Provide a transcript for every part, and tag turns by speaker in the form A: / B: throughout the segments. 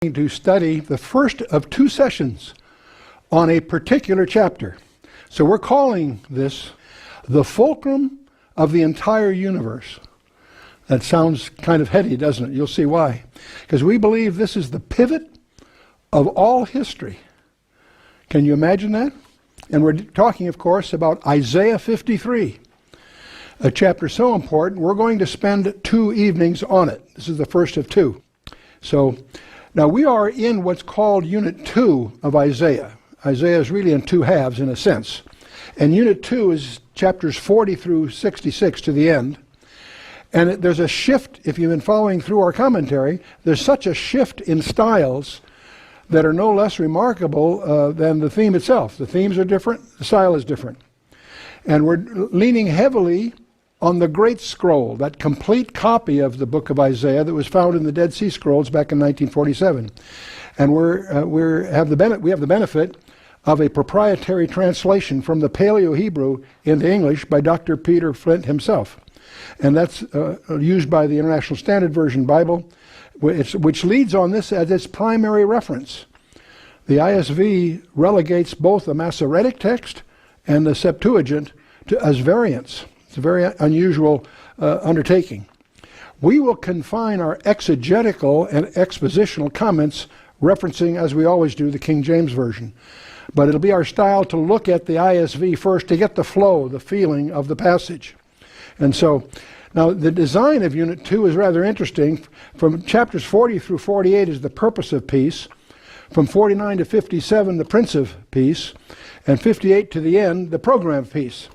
A: to study the first of two sessions on a particular chapter. So we're calling this the fulcrum of the entire universe. That sounds kind of heady, doesn't it? You'll see why. Because we believe this is the pivot of all history. Can you imagine that? And we're talking, of course, about Isaiah 53, a chapter so important, we're going to spend 2 evenings on it. This is the first of 2. So now we are in what's called Unit 2 of Isaiah. Isaiah is really in 2 halves, in a sense. And Unit 2 is chapters 40 through 66 to the end. And there's a shift, if you've been following through our commentary, there's such a shift in styles that are no less remarkable than the theme itself. The themes are different, the style is different. And we're leaning heavily on the Great Scroll, that complete copy of the book of Isaiah that was found in the Dead Sea Scrolls back in 1947. And we have the benefit of a proprietary translation from the Paleo-Hebrew into English by Dr. Peter Flint himself. And that's used by the International Standard Version Bible, which leads on this as its primary reference. The ISV relegates both the Masoretic text and the Septuagint as variants. It's a very unusual undertaking. We will confine our exegetical and expositional comments referencing, as we always do, the King James Version. But it'll be our style to look at the ISV first to get the flow, the feeling of the passage. And so, now the design of Unit 2 is rather interesting. From chapters 40 through 48 is the purpose of peace. From 49 to 57, the Prince of Peace. And 58 to the end, the program of peace.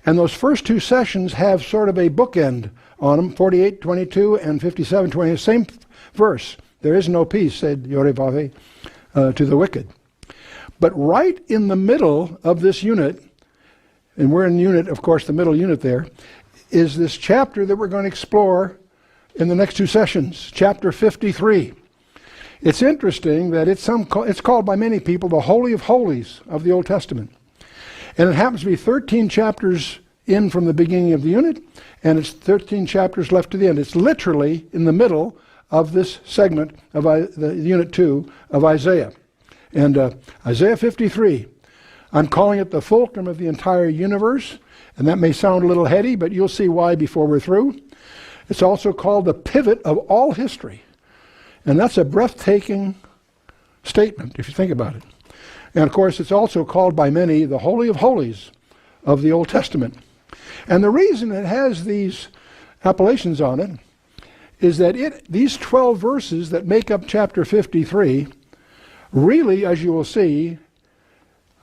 A: And those first 2 sessions have sort of a bookend on them, 48:22 and 57:20, same verse. There is no peace, said Yorevave, to the wicked. But right in the middle of this unit, and we're in unit, of course, the middle unit there, is this chapter that we're going to explore in the next 2 sessions, chapter 53. It's interesting that it's called by many people the Holy of Holies of the Old Testament. And it happens to be 13 chapters in from the beginning of the unit, and it's 13 chapters left to the end. It's literally in the middle of this segment of the Unit 2 of Isaiah. And Isaiah 53, I'm calling it the fulcrum of the entire universe, and that may sound a little heady, but you'll see why before we're through. It's also called the pivot of all history. And that's a breathtaking statement, if you think about it. And of course, it's also called by many the Holy of Holies of the Old Testament. And the reason it has these appellations on it is that these 12 verses that make up chapter 53 really, as you will see,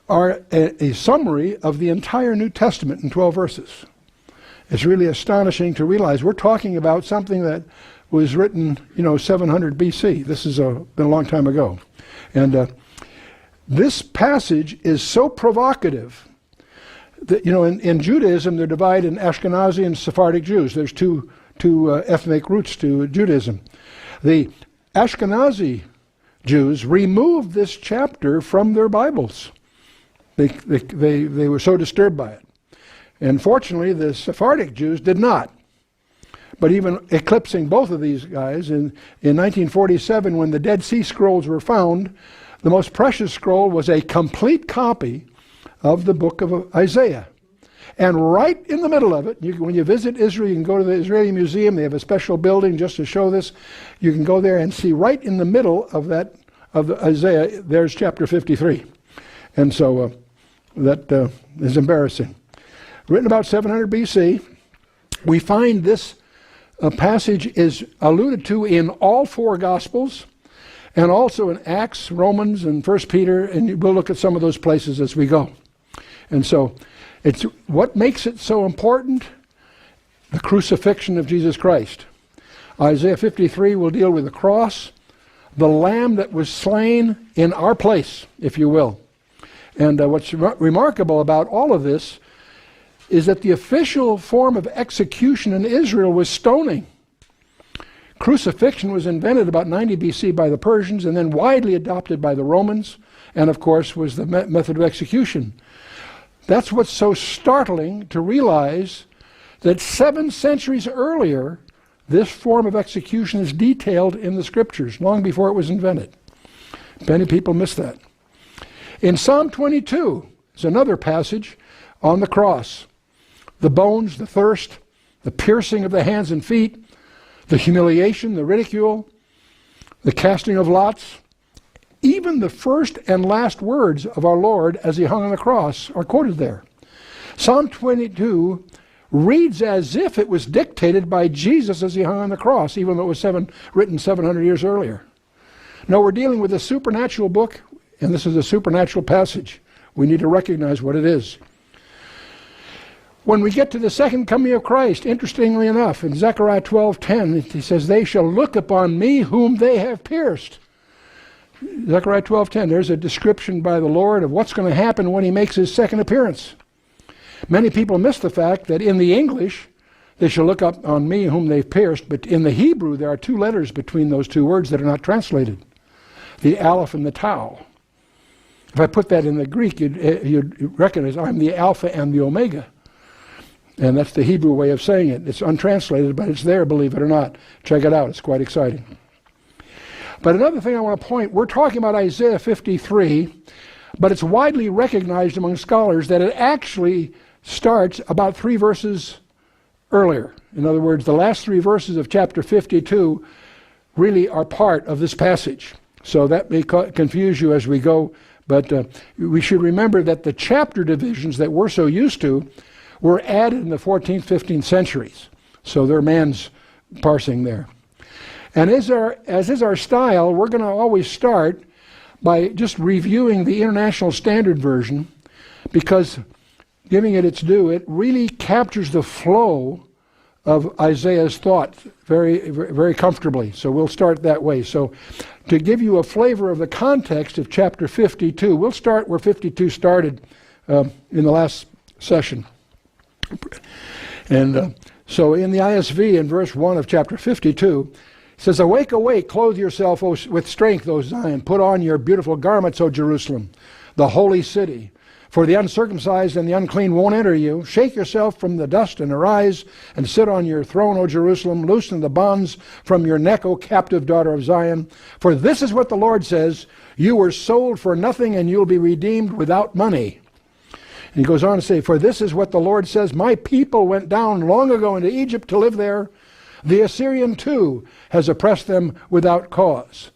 A: are a summary of the entire New Testament in 12 verses. It's really astonishing to realize we're talking about something that was written, 700 BC. This is been a long time ago. And this passage is so provocative that, in Judaism, they're divided in Ashkenazi and Sephardic Jews. There's two ethnic roots to Judaism. The Ashkenazi Jews removed this chapter from their Bibles. They were so disturbed by it. And fortunately, the Sephardic Jews did not. But even eclipsing both of these guys, in 1947, when the Dead Sea Scrolls were found, the most precious scroll was a complete copy of the book of Isaiah. And right in the middle of it, when you visit Israel, you can go to the Israeli Museum. They have a special building just to show this. You can go there and see right in the middle of Isaiah, there's chapter 53. And so that is embarrassing. Written about 700 BC, we find this passage is alluded to in all 4 Gospels, and also in Acts, Romans, and 1 Peter, and we'll look at some of those places as we go. And so, it's what makes it so important? The crucifixion of Jesus Christ. Isaiah 53 will deal with the cross, the lamb that was slain in our place, if you will. And what's remarkable about all of this is that the official form of execution in Israel was stoning. Crucifixion was invented about 90 BC by the Persians and then widely adopted by the Romans, and of course was the method of execution. That's what's so startling to realize that 7 centuries earlier, this form of execution is detailed in the scriptures long before it was invented. Many people miss that. In Psalm 22 is another passage on the cross. The bones, the thirst, the piercing of the hands and feet, the humiliation, the ridicule, the casting of lots. Even the first and last words of our Lord as he hung on the cross are quoted there. Psalm 22 reads as if it was dictated by Jesus as he hung on the cross, even though it was written 700 years earlier. No, we're dealing with a supernatural book, and this is a supernatural passage. We need to recognize what it is. When we get to the second coming of Christ, interestingly enough, in Zechariah 12:10, he says, "They shall look upon me whom they have pierced." Zechariah 12:10, there's a description by the Lord of what's going to happen when he makes his second appearance. Many people miss the fact that in the English, they shall look up on me whom they've pierced, but in the Hebrew, there are two letters between those two words that are not translated, the Aleph and the Tau. If I put that in the Greek, you'd recognize I'm the Alpha and the Omega. And that's the Hebrew way of saying it. It's untranslated, but it's there, believe it or not. Check it out. It's quite exciting. But another thing I want to point, we're talking about Isaiah 53, but it's widely recognized among scholars that it actually starts about 3 verses earlier. In other words, the last 3 verses of chapter 52 really are part of this passage. So that may confuse you as we go, but we should remember that the chapter divisions that we're so used to were added in the 14th, 15th centuries. So they're man's parsing there. And as is our style, we're going to always start by just reviewing the International Standard Version, because giving it its due, it really captures the flow of Isaiah's thought very, very comfortably. So we'll start that way. So to give you a flavor of the context of chapter 52, we'll start where 52 started in the last session. And so in the ISV, in verse 1 of chapter 52, it says, "Awake, awake, clothe yourself with strength, O Zion. Put on your beautiful garments, O Jerusalem, the holy city. For the uncircumcised and the unclean won't enter you. Shake yourself from the dust and arise and sit on your throne, O Jerusalem. Loosen the bonds from your neck, O captive daughter of Zion. For this is what the Lord says, you were sold for nothing and you'll be redeemed without money." And he goes on to say, "For this is what the Lord says, my people went down long ago into Egypt to live there. The Assyrian too has oppressed them without cause."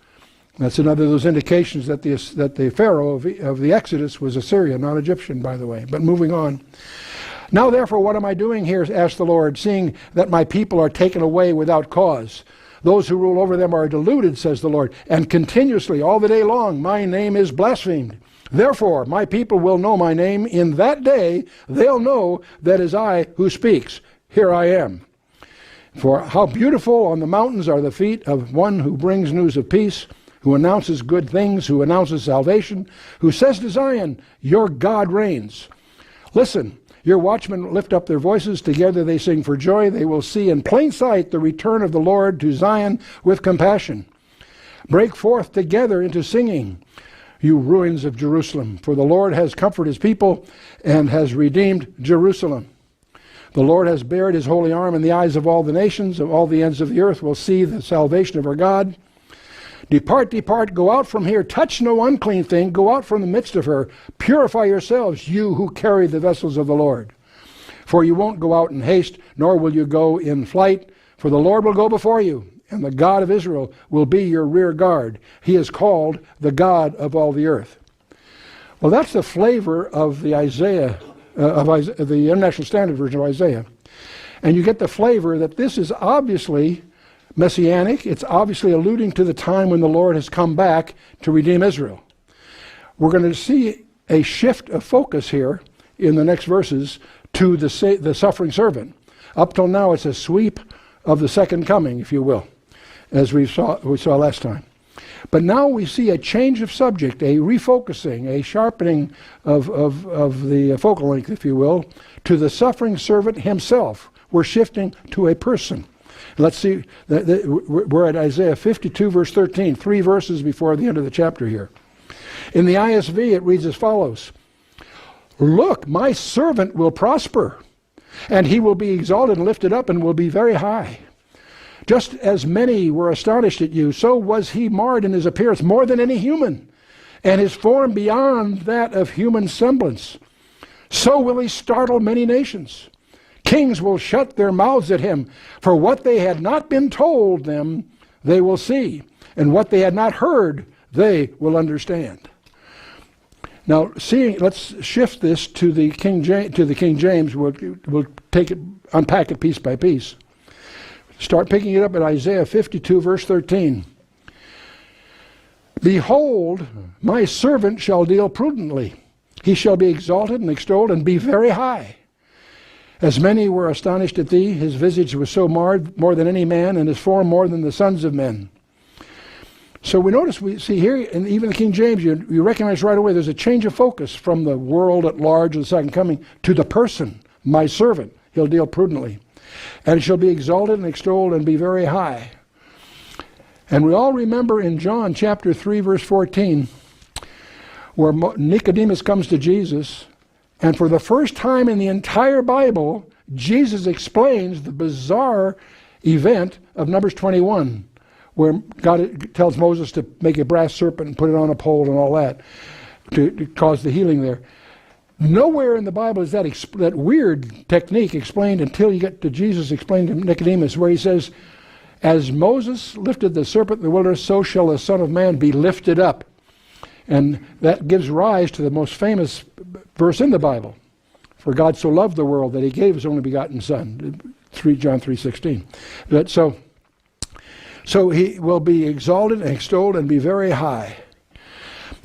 A: That's another of those indications that the Pharaoh of the Exodus was Assyrian, not Egyptian, by the way. But moving on. "Now therefore, what am I doing here, asked the Lord, seeing that my people are taken away without cause? Those who rule over them are deluded, says the Lord, and continuously, all the day long, my name is blasphemed. Therefore, my people will know my name. In that day, they'll know that it is I who speaks. Here I am. For how beautiful on the mountains are the feet of one who brings news of peace, who announces good things, who announces salvation, who says to Zion, your God reigns. Listen, your watchmen lift up their voices. Together they sing for joy. They will see in plain sight the return of the Lord to Zion with compassion. Break forth together into singing, you ruins of Jerusalem, for the Lord has comforted his people and has redeemed Jerusalem. The Lord has bared his holy arm in the eyes of all the nations, of all the ends of the earth will see the salvation of our God. Depart, depart, go out from here, touch no unclean thing, go out from the midst of her, purify yourselves, you who carry the vessels of the Lord. For you won't go out in haste, nor will you go in flight, for the Lord will go before you, and the God of Israel will be your rear guard. He is called the God of all the earth. Well, that's the flavor of the the International Standard Version of Isaiah. And you get the flavor that this is obviously messianic. It's obviously alluding to the time when the Lord has come back to redeem Israel. We're going to see a shift of focus here in the next verses to the suffering servant. Up till now, it's a sweep of the second coming, if you will, as we saw last time. But now we see a change of subject, a refocusing, a sharpening of the focal length, if you will, to the suffering servant himself. We're shifting to a person. Let's see, we're at Isaiah 52, verse 13, 3 verses before the end of the chapter here. In the ISV, it reads as follows. Look, my servant will prosper, and he will be exalted and lifted up and will be very high. Just as many were astonished at you, so was he marred in his appearance more than any human. and his form beyond that of human semblance. So will he startle many nations. Kings will shut their mouths at him, for what they had not been told them, they will see, and what they had not heard, they will understand. Now, let's shift this to the King James. We'll unpack it piece by piece. Start picking it up at Isaiah 52, verse 13. Behold, my servant shall deal prudently. He shall be exalted and extolled and be very high. As many were astonished at thee, his visage was so marred more than any man, and his form more than the sons of men. So we see here, and even the King James, you recognize right away there's a change of focus from the world at large, the second coming, to the person, my servant. He'll deal prudently. And shall be exalted and extolled and be very high. And we all remember in John chapter 3, verse 14, where Nicodemus comes to Jesus, and for the first time in the entire Bible, Jesus explains the bizarre event of Numbers 21, where God tells Moses to make a brass serpent and put it on a pole and all that to cause the healing there. Nowhere in the Bible is that weird technique explained until you get to Jesus explaining to Nicodemus, where he says, as Moses lifted the serpent in the wilderness, so shall the Son of Man be lifted up. And that gives rise to the most famous verse in the Bible. For God so loved the world that he gave his only begotten Son. John 3:16. So he will be exalted and extolled and be very high.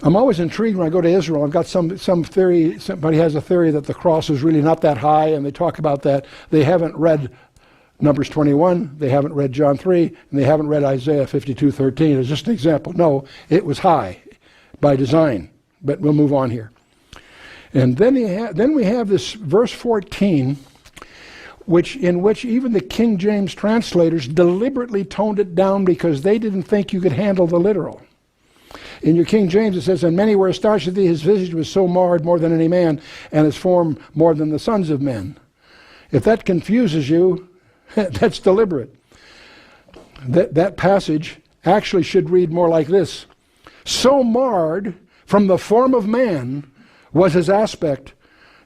A: I'm always intrigued when I go to Israel. I've got some theory, somebody has a theory that the cross is really not that high, and they talk about that. They haven't read Numbers 21, they haven't read John 3, and they haven't read Isaiah 52:13. It's just an example. No, it was high by design, but we'll move on here. And then we have this verse 14, in which even the King James translators deliberately toned it down because they didn't think you could handle the literal. In your King James it says, and many were astonished at thee, his visage was so marred more than any man, and his form more than the sons of men. If that confuses you, that's deliberate. That passage actually should read more like this. So marred from the form of man was his aspect,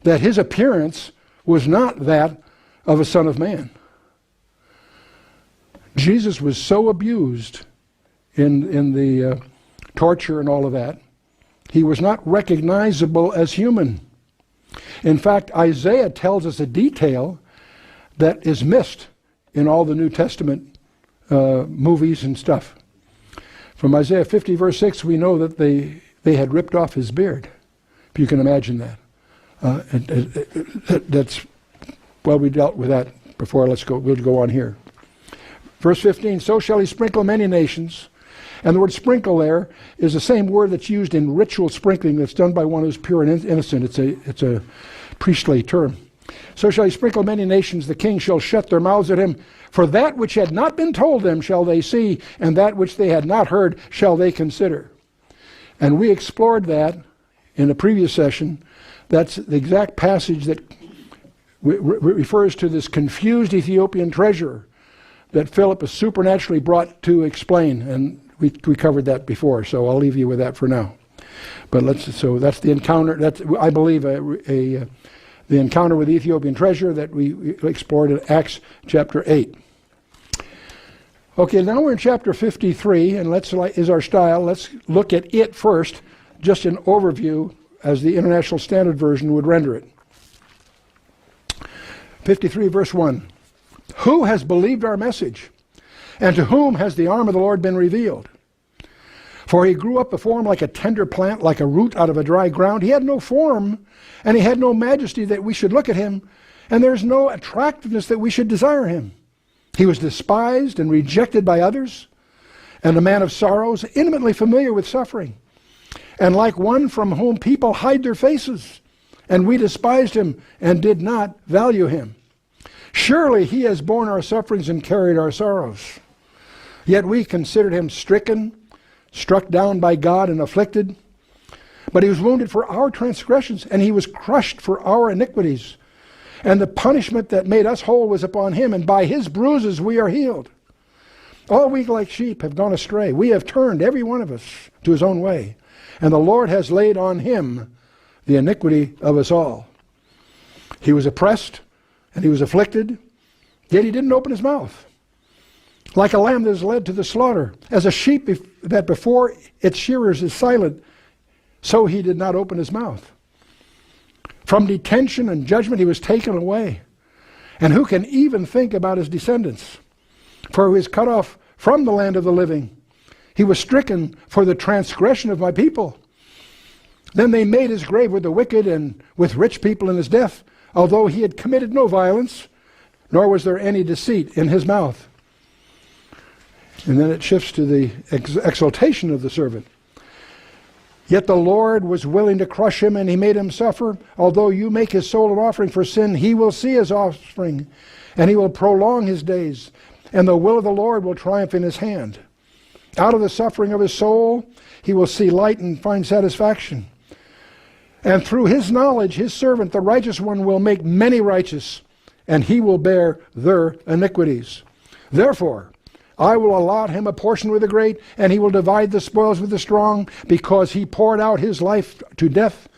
A: that his appearance was not that of a son of man. Jesus was so abused in the torture and all of that, he was not recognizable as human. In fact, Isaiah tells us a detail that is missed in all the New Testament movies and stuff. From Isaiah 50, verse 6, we know that they had ripped off his beard, if you can imagine that. We dealt with that before. We'll go on here. Verse 15, so shall he sprinkle many nations. And the word sprinkle there is the same word that's used in ritual sprinkling that's done by one who's pure and innocent. It's a priestly term. So shall he sprinkle many nations, the king shall shut their mouths at him. For that which had not been told them shall they see, and that which they had not heard shall they consider. And we explored that in a previous session. That's the exact passage that refers to this confused Ethiopian treasurer that Philip is supernaturally brought to explain. And we covered that before, so I'll leave you with that for now. But so that's the encounter. That's, I believe, the encounter with the Ethiopian treasurer that we explored in Acts chapter 8. Okay, now we're in chapter 53, and is our style. Let's look at it first, just an overview as the International Standard Version would render it. 53, verse 1. Who has believed our message? And to whom has the arm of the Lord been revealed? For he grew up before him like a tender plant, like a root out of a dry ground. He had no form, and he had no majesty that we should look at him, and there's no attractiveness that we should desire him. He was despised and rejected by others, and a man of sorrows, intimately familiar with suffering, and like one from whom people hide their faces. And we despised him and did not value him. Surely he has borne our sufferings and carried our sorrows. Yet we considered him stricken, struck down by God and afflicted. But he was wounded for our transgressions, and he was crushed for our iniquities. And the punishment that made us whole was upon him, and by his bruises we are healed. All we like sheep have gone astray. We have turned, every one of us, to his own way. and the Lord has laid on him the iniquity of us all. He was oppressed, and he was afflicted, yet he didn't open his mouth. Like a lamb that is led to the slaughter, as a sheep that before its shearers is silent, so he did not open his mouth. From detention and judgment he was taken away. And who can even think about his descendants? For he was cut off from the land of the living. He was stricken for the transgression of my people. Then they made his grave with the wicked and with rich people in his death, although he had committed no violence, nor was there any deceit in his mouth. And then it shifts to the exaltation of the servant. Yet the Lord was willing to crush him, and he made him suffer. Although you make his soul an offering for sin, he will see his offspring, and he will prolong his days, and the will of the Lord will triumph in his hand. Out of the suffering of his soul, he will see light and find satisfaction. And through his knowledge, his servant, the righteous one, will make many righteous, and he will bear their iniquities. Therefore, I will allot him a portion with the great, and he will divide the spoils with the strong, because he poured out his life to death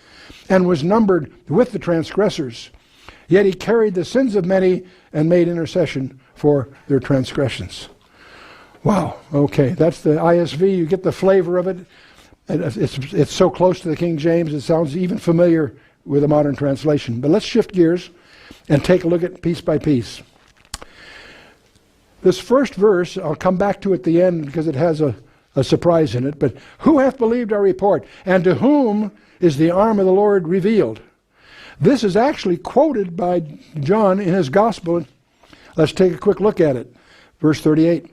A: and was numbered with the transgressors. Yet he carried the sins of many and made intercession for their transgressions. Wow, okay, that's the ISV. You get the flavor of it. It's so close to the King James, it sounds even familiar with a modern translation. But let's shift gears and take a look at piece by piece. This first verse, I'll come back to at the end because it has a surprise in it. But who hath believed our report? And to whom is the arm of the Lord revealed? This is actually quoted by John in his gospel. Let's take a quick look at it. Verse 38,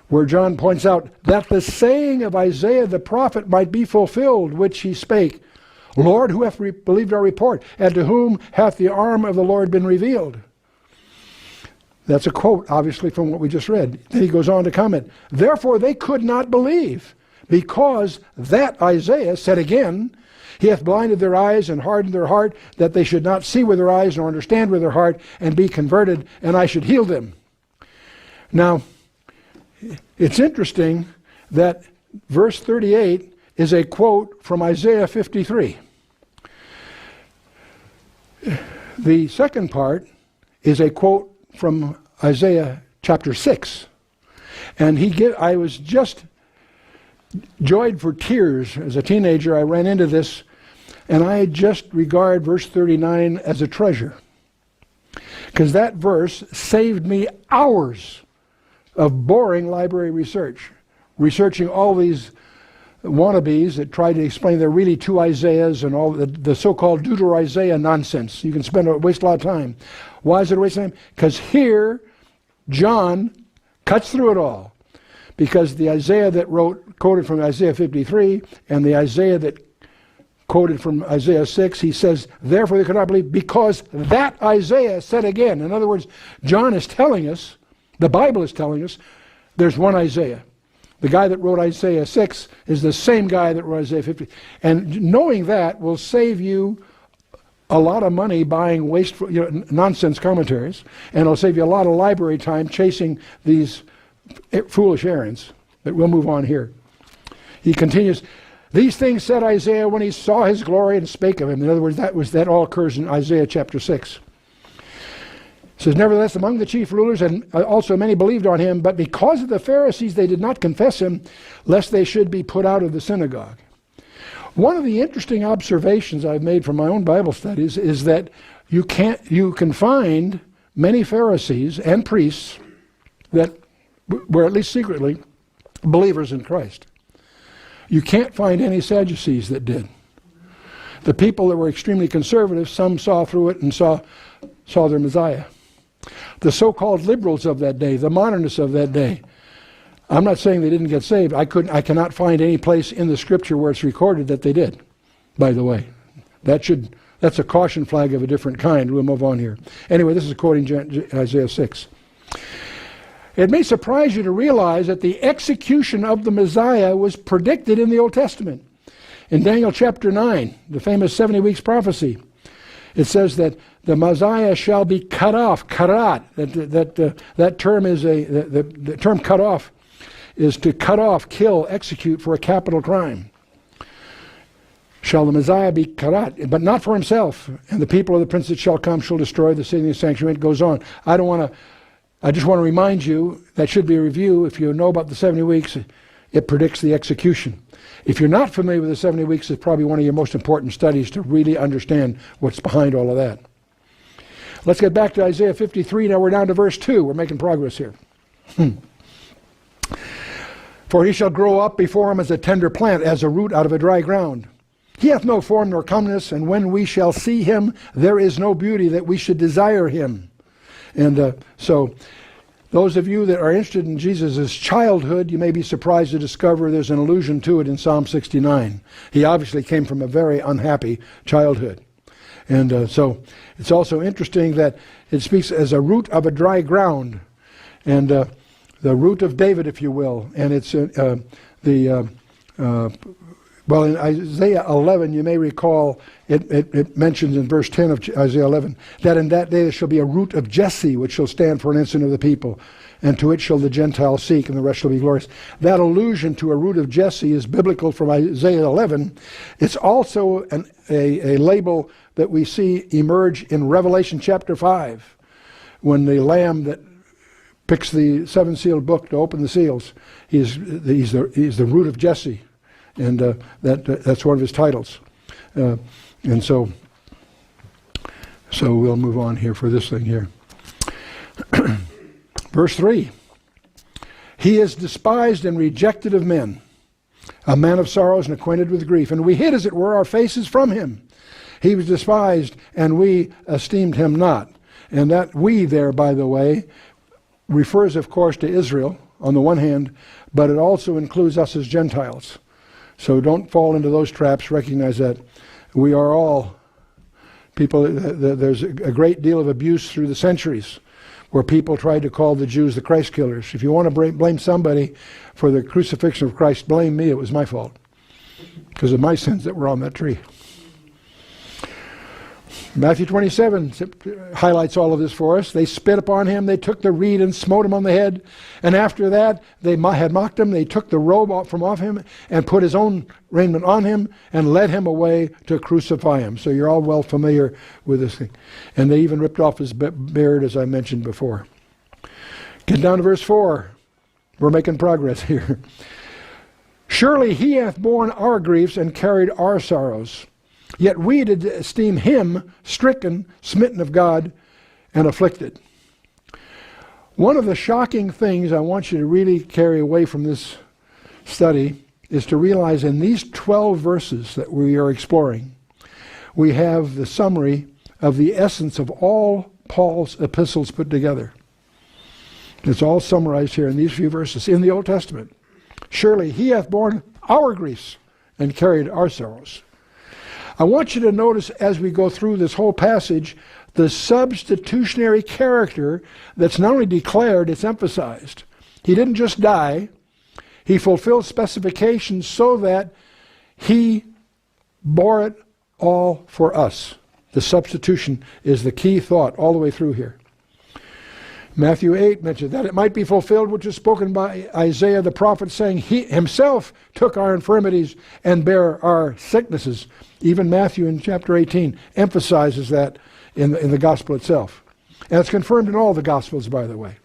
A: where John points out that the saying of Isaiah the prophet might be fulfilled, which he spake. Lord, who hath believed our report? And to whom hath the arm of the Lord been revealed? That's a quote, obviously, from what we just read. Then he goes on to comment, therefore they could not believe, because that Isaiah said again, he hath blinded their eyes and hardened their heart, that they should not see with their eyes nor understand with their heart, and be converted, and I should heal them. Now, it's interesting that verse 38 is a quote from Isaiah 53. The second part is a quote from Isaiah chapter 6. And I was just joyed for tears. As a teenager, I ran into this, and I just regard verse 39 as a treasure. Because that verse saved me hours of boring library research, researching all these wannabes that try to explain there are really two Isaiahs and all the so-called Deutero-Isaiah nonsense. You can waste a lot of time. Why is it a waste of time? Because here, John cuts through it all. Because the Isaiah that quoted from Isaiah 53 and the Isaiah that quoted from Isaiah 6, he says, therefore they could not believe, because that Isaiah said again. In other words, John is telling us, the Bible is telling us, there's one Isaiah. The guy that wrote Isaiah 6 is the same guy that wrote Isaiah 50. And knowing that will save you a lot of money buying wasteful, nonsense commentaries, and it'll save you a lot of library time chasing these foolish errands. But we'll move on here. He continues, these things said Isaiah when he saw his glory and spake of him. In other words, that all occurs in Isaiah chapter 6. It says, nevertheless, among the chief rulers and also many believed on him, but because of the Pharisees they did not confess him, lest they should be put out of the synagogue. One of the interesting observations I've made from my own Bible studies is that you can find many Pharisees and priests that were at least secretly believers in Christ. You can't find any Sadducees that did. The people that were extremely conservative, some saw through it and saw their Messiah. The so-called liberals of that day, the modernists of that day, I'm not saying they didn't get saved. I cannot find any place in the scripture where it's recorded that they did, by the way. That's a caution flag of a different kind. We'll move on here. Anyway, this is quoting Isaiah 6. It may surprise you to realize that the execution of the Messiah was predicted in the Old Testament. In Daniel chapter 9, the famous 70 weeks prophecy, it says that the Messiah shall be cut off, karat. That term is the term cut off is to cut off, kill, execute for a capital crime. shall the Messiah be karat, but not for himself. And the people of the prince that shall come shall destroy the city and the sanctuary. It goes on. I just want to remind you, that should be a review. If you know about the 70 weeks, it predicts the execution. If you're not familiar with the 70 weeks, it's probably one of your most important studies to really understand what's behind all of that. Let's get back to Isaiah 53. Now we're down to verse 2. We're making progress here. For he shall grow up before him as a tender plant, as a root out of a dry ground. He hath no form nor comeliness, and when we shall see him, there is no beauty that we should desire him. And so those of you that are interested in Jesus' childhood, you may be surprised to discover there's an allusion to it in Psalm 69. He obviously came from a very unhappy childhood. And so it's also interesting that it speaks as a root of a dry ground. And the root of David, if you will. And it's well, in Isaiah 11, you may recall, it mentions in verse 10 of Isaiah 11, that in that day there shall be a root of Jesse, which shall stand for an ensign of the people, and to it shall the Gentiles seek, and the rest shall be glorious. That allusion to a root of Jesse is biblical from Isaiah 11. It's also a label that we see emerge in Revelation chapter 5, when the Lamb that picks the seven-sealed book to open the seals, he's the root of Jesse. And that's one of his titles. And so we'll move on here for this thing here. Verse 3. He is despised and rejected of men, a man of sorrows and acquainted with grief. And we hid, as it were, our faces from him. He was despised, and we esteemed him not. And that "we" there, by the way, refers, of course, to Israel on the one hand, but it also includes us as Gentiles. So don't fall into those traps. Recognize that we are all people. There's a great deal of abuse through the centuries where people tried to call the Jews the Christ killers. If you want to blame somebody for the crucifixion of Christ, blame me. It was my fault because of my sins that were on that tree. Matthew 27 highlights all of this for us. They spit upon him, they took the reed and smote him on the head, and after that they had mocked him. They took the robe from off him and put his own raiment on him and led him away to crucify him. So you're all well familiar with this thing. And they even ripped off his beard, as I mentioned before. Get down to verse 4. We're making progress here. Surely he hath borne our griefs and carried our sorrows. Yet we did esteem him stricken, smitten of God, and afflicted. One of the shocking things I want you to really carry away from this study is to realize in these 12 verses that we are exploring, we have the summary of the essence of all Paul's epistles put together. It's all summarized here in these few verses in the Old Testament. Surely he hath borne our griefs and carried our sorrows. I want you to notice as we go through this whole passage, the substitutionary character that's not only declared, it's emphasized. He didn't just die. He fulfilled specifications so that he bore it all for us. The substitution is the key thought all the way through here. Matthew 8 mentioned that it might be fulfilled which is spoken by Isaiah the prophet, saying, he himself took our infirmities and bare our sicknesses. Even Matthew in chapter 18 emphasizes that in the gospel itself. And it's confirmed in all the gospels, by the way.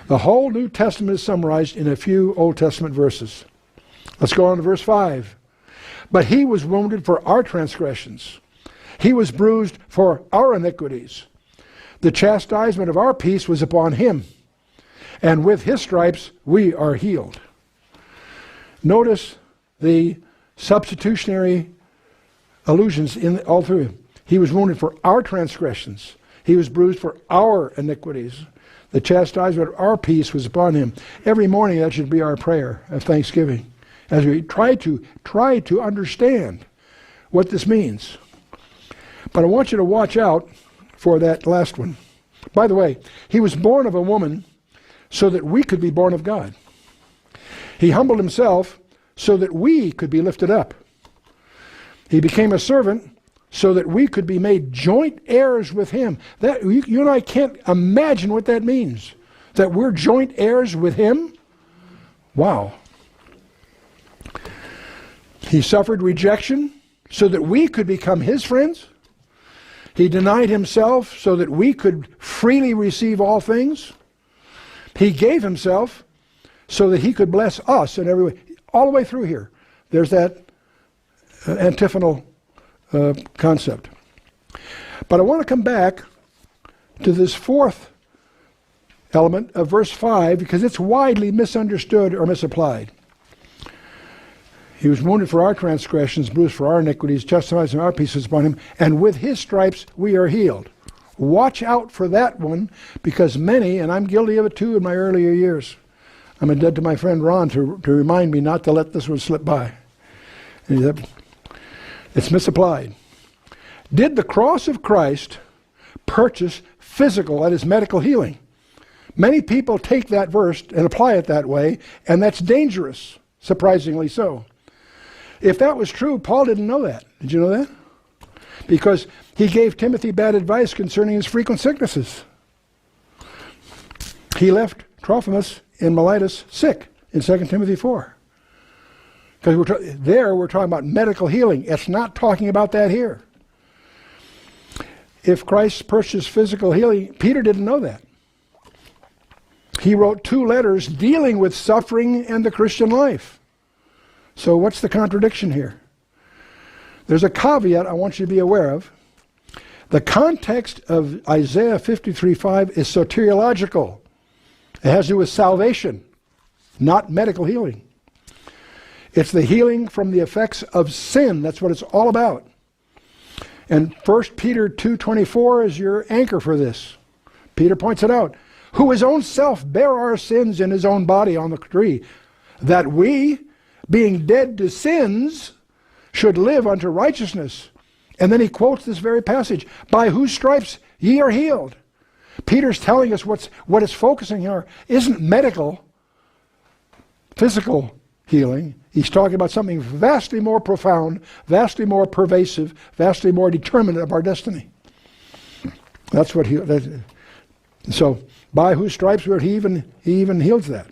A: The whole New Testament is summarized in a few Old Testament verses. Let's go on to verse 5. But he was wounded for our transgressions. He was bruised for our iniquities. The chastisement of our peace was upon him, and with his stripes we are healed. Notice the substitutionary allusions in all through him. He was wounded for our transgressions. He was bruised for our iniquities. The chastisement of our peace was upon him. Every morning that should be our prayer of thanksgiving as we try to understand what this means. But I want you to watch out for that last one. By the way, he was born of a woman so that we could be born of God. He humbled himself so that we could be lifted up. He became a servant so that we could be made joint heirs with him. That you and I can't imagine what that means. That we're joint heirs with him? Wow. He suffered rejection so that we could become his friends. He denied himself so that we could freely receive all things. He gave himself so that he could bless us in every way. All the way through here, there's that antiphonal concept. But I want to come back to this fourth element of verse 5 because it's widely misunderstood or misapplied. He was wounded for our transgressions, bruised for our iniquities, chastisement of our peace is upon him, and with his stripes we are healed. Watch out for that one, because many, and I'm guilty of it too in my earlier years, I'm indebted to my friend Ron to remind me not to let this one slip by. It's misapplied. Did the cross of Christ purchase physical, that is medical healing? Many people take that verse and apply it that way, and that's dangerous, surprisingly so. If that was true, Paul didn't know that. Did you know that? Because he gave Timothy bad advice concerning his frequent sicknesses. He left Trophimus in Miletus sick in 2 Timothy 4. Because we're talking about medical healing. It's not talking about that here. If Christ purchased physical healing, Peter didn't know that. He wrote 2 letters dealing with suffering and the Christian life. So what's the contradiction here? There's a caveat I want you to be aware of. The context of Isaiah 53:5 is soteriological. It has to do with salvation, not medical healing. It's the healing from the effects of sin. That's what it's all about. And 1 Peter 2:24 is your anchor for this. Peter points it out. Who his own self bare our sins in his own body on the tree, that we, being dead to sins, should live unto righteousness. And then he quotes this very passage, by whose stripes ye are healed. Peter's telling us what it's focusing on isn't medical, physical healing. He's talking about something vastly more profound, vastly more pervasive, vastly more determinate of our destiny. That's what so by whose stripes he even heals that.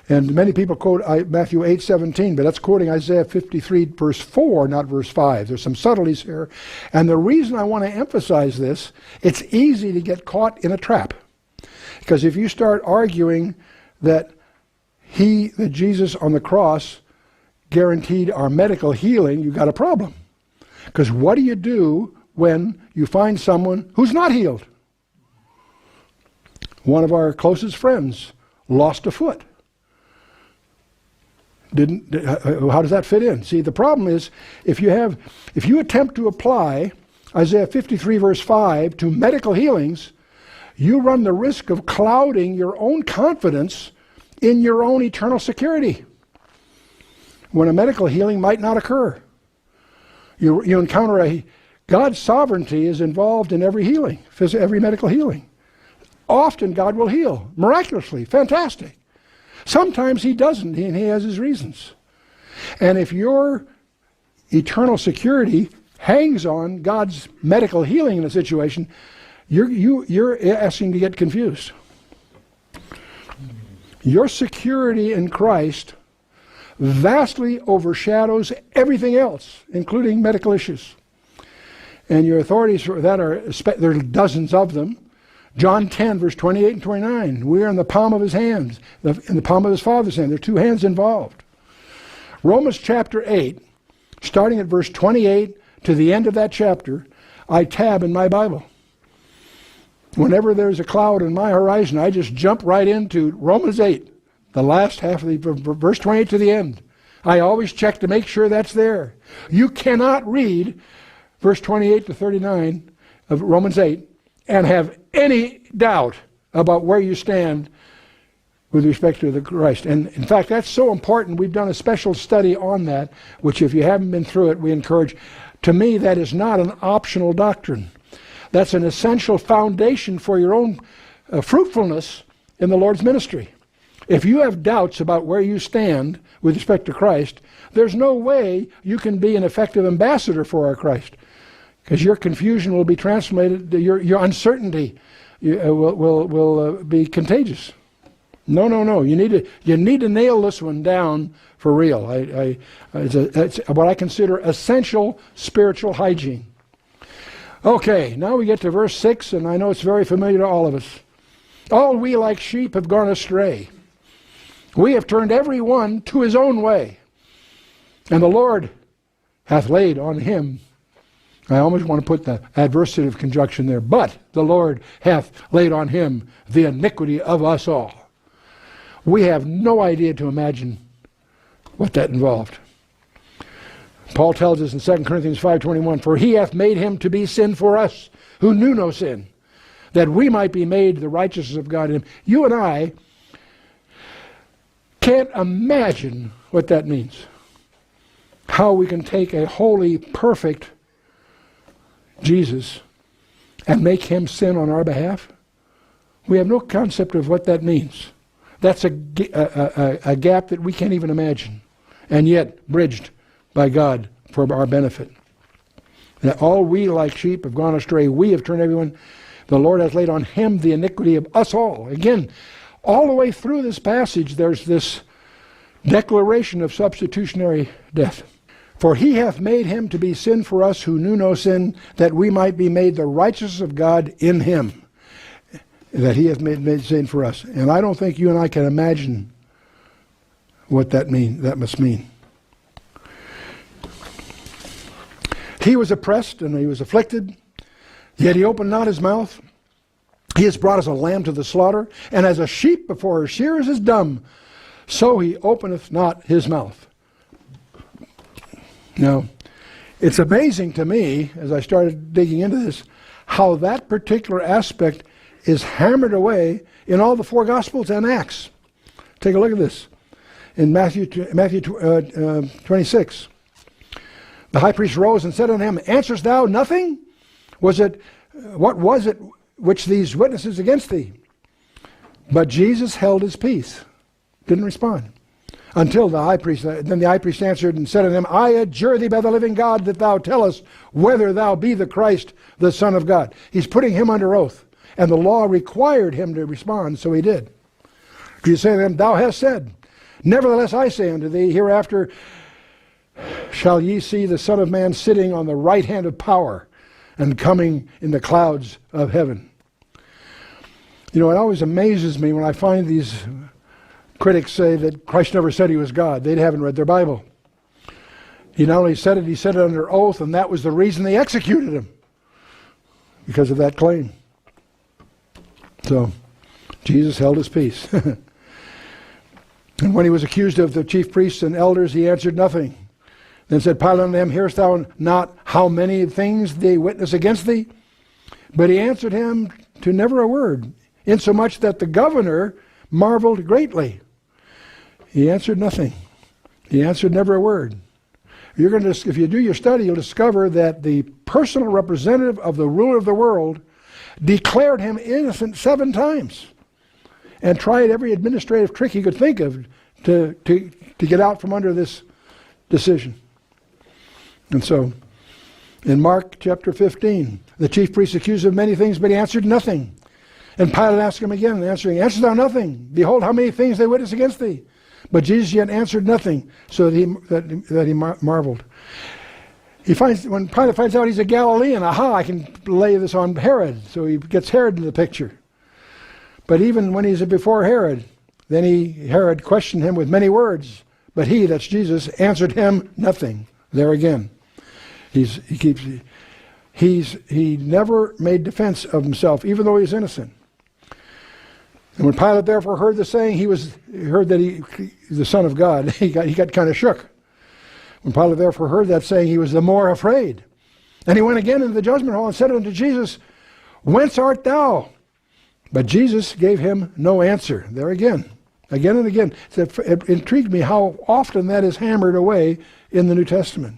A: And many people quote Matthew 8:17, but that's quoting Isaiah 53 verse 4, not verse 5. There's some subtleties here. And the reason I want to emphasize this, it's easy to get caught in a trap. Because if you start arguing that Jesus on the cross guaranteed our medical healing, you've got a problem. Because what do you do when you find someone who's not healed? One of our closest friends lost a foot. How does that fit in? See, the problem is if you attempt to apply Isaiah 53 verse 5 to medical healings, you run the risk of clouding your own confidence in your own eternal security when a medical healing might not occur. You encounter God's sovereignty is involved in every healing, every medical healing. Often God will heal miraculously, fantastic. Sometimes he doesn't, and he has his reasons. And if your eternal security hangs on God's medical healing in a situation, you're asking to get confused. Your security in Christ vastly overshadows everything else, including medical issues. And your authorities for that there are dozens of them. John 10, verse 28 and 29. We are in the palm of his hands, in the palm of his Father's hand. There are 2 hands involved. Romans chapter 8, starting at verse 28 to the end of that chapter, I tab in my Bible. Whenever there's a cloud in my horizon, I just jump right into Romans 8, the last half of verse 28 to the end. I always check to make sure that's there. You cannot read verse 28 to 39 of Romans 8 and have any doubt about where you stand with respect to the Christ. And in fact, that's so important. We've done a special study on that, which if you haven't been through it, we encourage. To me, that is not an optional doctrine. That's an essential foundation for your own fruitfulness in the Lord's ministry. If you have doubts about where you stand with respect to Christ, there's no way you can be an effective ambassador for our Christ. Because your confusion will be translated, your uncertainty will be contagious. No. You need to nail this one down for real. It's what I consider essential spiritual hygiene. Okay, now we get to verse 6, and I know it's very familiar to all of us. All we like sheep have gone astray. We have turned every one to his own way. And the Lord hath laid on him. I almost want to put the adversative conjunction there. But the Lord hath laid on him the iniquity of us all. We have no idea to imagine what that involved. Paul tells us in 2 Corinthians 5:21, for he hath made him to be sin for us, who knew no sin, that we might be made the righteousness of God in him. You and I can't imagine what that means. How we can take a holy, perfect Jesus and make him sin on our behalf. We have no concept of what that means. That's a gap that we can't even imagine, and yet bridged by God for our benefit. That all we like sheep have gone astray, we have turned everyone. The Lord hath laid on him the iniquity of us all. Again, all the way through this passage, there's this declaration of substitutionary death. For he hath made him to be sin for us who knew no sin, that we might be made the righteousness of God in him. That he hath made sin for us. And I don't think you and I can imagine what that must mean. He was oppressed and he was afflicted, yet he opened not his mouth. He has brought as a lamb to the slaughter, and as a sheep before her shearers is dumb, so he openeth not his mouth. Now, it's amazing to me, as I started digging into this, how that particular aspect is hammered away in all the four Gospels and Acts. Take a look at this. In Matthew 26, the high priest rose and said unto him, answerest thou nothing? What was it which these witnesses against thee? But Jesus held his peace, didn't respond. Until the high priest, then the high priest answered and said unto him, I adjure thee by the living God that thou tell us whether thou be the Christ, the Son of God. He's putting him under oath, and the law required him to respond, so he did. Jesus said to him, thou hast said, nevertheless I say unto thee, hereafter shall ye see the Son of Man sitting on the right hand of power and coming in the clouds of heaven. You know, it always amazes me when I find these critics say that Christ never said he was God. They haven't read their Bible. He not only said it, he said it under oath, and that was the reason they executed him, because of that claim. So, Jesus held his peace. And when he was accused of the chief priests and elders, he answered nothing. Then said Pilate unto them, hearest thou not how many things they witness against thee? But he answered him to never a word, insomuch that the governor marveled greatly. He answered nothing. He answered never a word. If you do your study, you'll discover that the personal representative of the ruler of the world declared him innocent 7 times and tried every administrative trick he could think of to get out from under this decision. And so, in Mark chapter 15, the chief priest accused him of many things, but he answered nothing. And Pilate asked him again, answering, answerest thou nothing? Behold, how many things they witness against thee. But Jesus yet answered nothing, so that he marveled. When Pilate finds out he's a Galilean, I can lay this on Herod. So he gets Herod into the picture. But even when he's before Herod, then Herod questioned him with many words. But he, that's Jesus, answered him nothing. There again. He never made defense of himself, even though he's innocent. And when Pilate therefore heard the saying, he heard that he's the Son of God, he got kind of shook. When Pilate therefore heard that saying, he was the more afraid. And he went again into the judgment hall and said unto Jesus, whence art thou? But Jesus gave him no answer. There again and again. It intrigued me how often that is hammered away in the New Testament.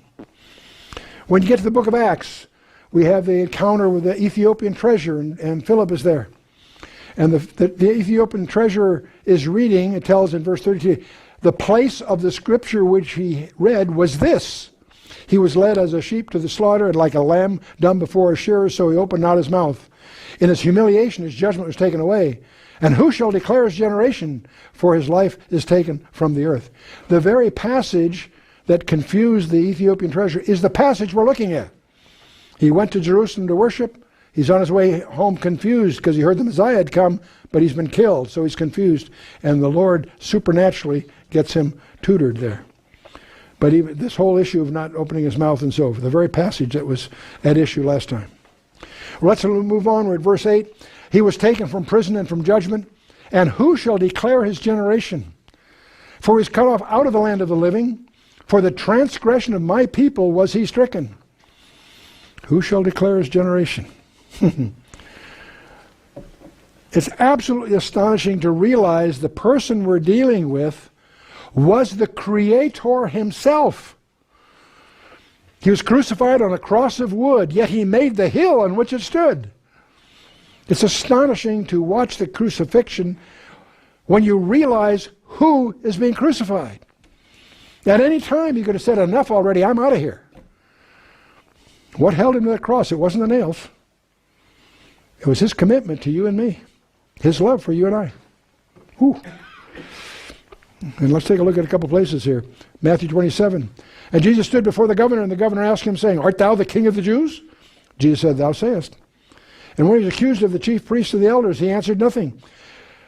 A: When you get to the book of Acts, we have the encounter with the Ethiopian treasurer, and Philip is there. And the Ethiopian treasurer is reading, it tells in verse 32, the place of the scripture which he read was this. He was led as a sheep to the slaughter, and like a lamb dumb before a shearer, so he opened not his mouth. In his humiliation, his judgment was taken away. And who shall declare his generation? For his life is taken from the earth. The very passage that confused the Ethiopian treasurer is the passage we're looking at. He went to Jerusalem to worship. He's on his way home confused because he heard the Messiah had come, but he's been killed, so he's confused. And the Lord supernaturally gets him tutored there. But even this whole issue of not opening his mouth and so forth, the very passage that was at issue last time. Well, let's move on. We're at verse 8. He was taken from prison and from judgment. And who shall declare his generation? For he is cut off out of the land of the living. For the transgression of my people was he stricken. Who shall declare his generation? It's absolutely astonishing to realize the person we're dealing with was the Creator himself. He was crucified on a cross of wood, yet he made the hill on which it stood. It's astonishing to watch the crucifixion when you realize who is being crucified. At any time you could have said, enough already, I'm out of here. What held him to the cross? It wasn't the nails. It was his commitment to you and me. His love for you and I. Whew. And let's take a look at a couple places here. Matthew 27. And Jesus stood before the governor, and the governor asked him, saying, Art thou the king of the Jews? Jesus said, Thou sayest. And when he was accused of the chief priests and the elders, he answered nothing.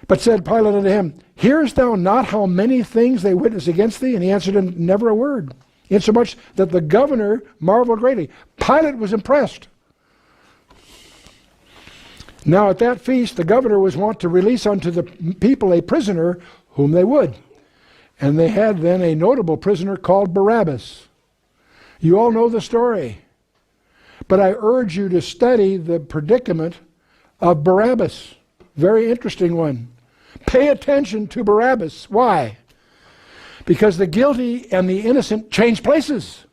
A: But said Pilate unto him, Hearest thou not how many things they witness against thee? And he answered him never a word. Insomuch that the governor marveled greatly. Pilate was impressed. Now at that feast, the governor was wont to release unto the people a prisoner whom they would. And they had then a notable prisoner called Barabbas. You all know the story. But I urge you to study the predicament of Barabbas. Very interesting one. Pay attention to Barabbas. Why? Because the guilty and the innocent change places.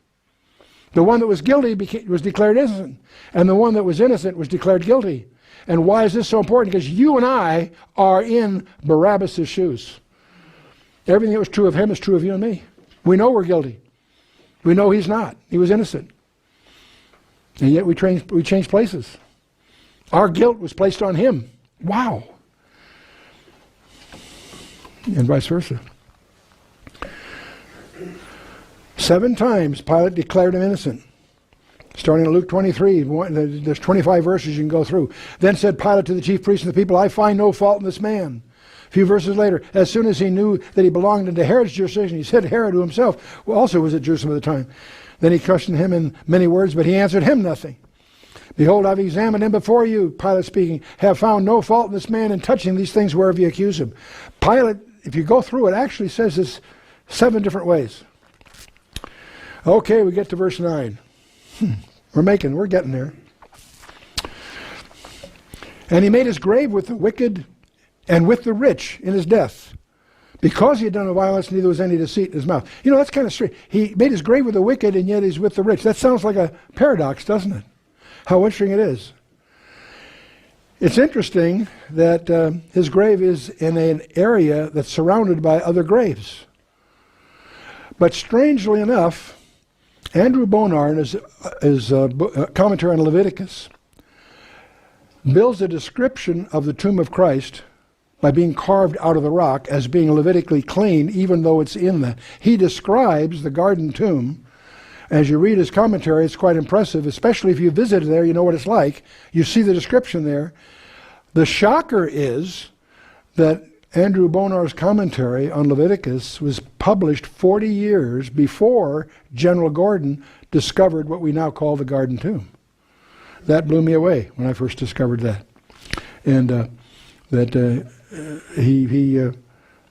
A: The one that was guilty was declared innocent, and the one that was innocent was declared guilty. And why is this so important? Because you and I are in Barabbas' shoes. Everything that was true of him is true of you and me. We know we're guilty. We know he's not. He was innocent. And yet we change places. Our guilt was placed on him. Wow. And vice versa. 7 times Pilate declared him innocent. Starting in Luke 23, there's 25 verses you can go through. Then said Pilate to the chief priests and the people, I find no fault in this man. A few verses later, as soon as he knew that he belonged into Herod's jurisdiction, he said Herod to himself, who also was at Jerusalem at the time. Then he questioned him in many words, but he answered him nothing. Behold, I've examined him before you, Pilate speaking, have found no fault in this man in touching these things whereof you accuse him. Pilate, if you go through it, actually says this 7 different ways. Okay, we get to verse 9. We're getting there. And he made his grave with the wicked and with the rich in his death, because he had done a violence, neither was any deceit in his mouth. You know, that's kind of strange. He made his grave with the wicked, and yet he's with the rich. That sounds like a paradox, doesn't it? How interesting it is. It's interesting that his grave is in an area that's surrounded by other graves. But strangely enough, Andrew Bonar, in his commentary on Leviticus, builds a description of the tomb of Christ by being carved out of the rock as being Levitically clean, even though it's in that. He describes the garden tomb. As you read his commentary, it's quite impressive, especially if you visited there, you know what it's like. You see the description there. The shocker is that Andrew Bonar's commentary on Leviticus was published 40 years before General Gordon discovered what we now call the garden tomb. That blew me away when I first discovered that. And he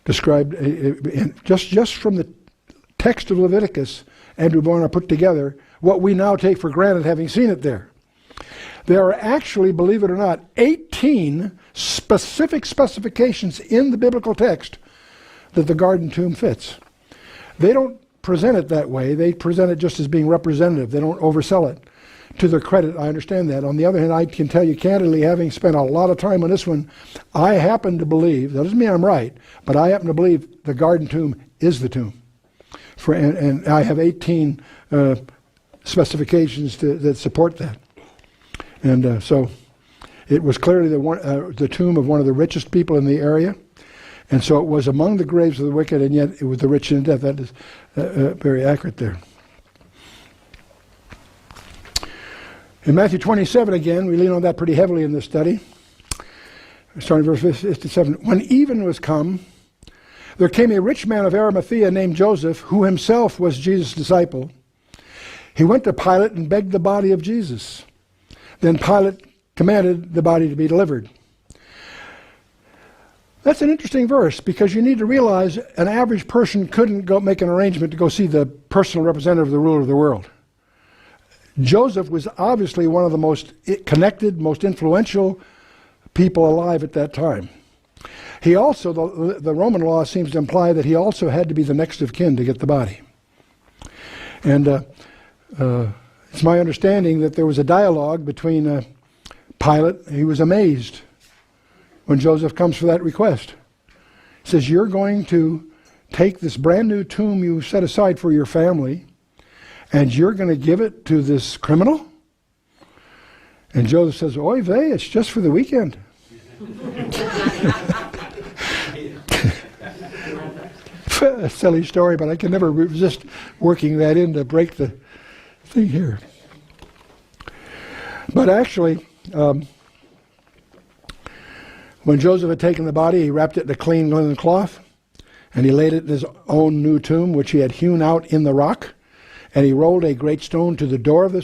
A: described, just from the text of Leviticus, Andrew Bonar put together what we now take for granted having seen it there. There are actually, believe it or not, 18 specific specifications in the biblical text that the garden tomb fits. They don't present it that way. They present it just as being representative. They don't oversell it. To their credit, I understand that. On the other hand, I can tell you candidly, having spent a lot of time on this one, I happen to believe, that doesn't mean I'm right, but I happen to believe the garden tomb is the tomb. And I have 18 specifications that support that. And so It was clearly the tomb of one of the richest people in the area. And so it was among the graves of the wicked, and yet it was the rich in death. That is very accurate there. In Matthew 27 again, we lean on that pretty heavily in this study. Starting verse 57. When even was come, there came a rich man of Arimathea named Joseph, who himself was Jesus' disciple. He went to Pilate and begged the body of Jesus. Then Pilate commanded the body to be delivered. That's an interesting verse, because you need to realize an average person couldn't go make an arrangement to go see the personal representative of the ruler of the world. Joseph was obviously one of the most connected, most influential people alive at that time. He also, the Roman law seems to imply that he also had to be the next of kin to get the body. And it's my understanding that there was a dialogue between Pilate. He was amazed when Joseph comes for that request. He says, you're going to take this brand new tomb you set aside for your family, and you're going to give it to this criminal? And Joseph says, oy vey, it's just for the weekend. A silly story, but I can never resist working that in to break the thing here. But actually, when Joseph had taken the body, he wrapped it in a clean linen cloth, and he laid it in his own new tomb, which he had hewn out in the rock, and he rolled a great stone to the door of the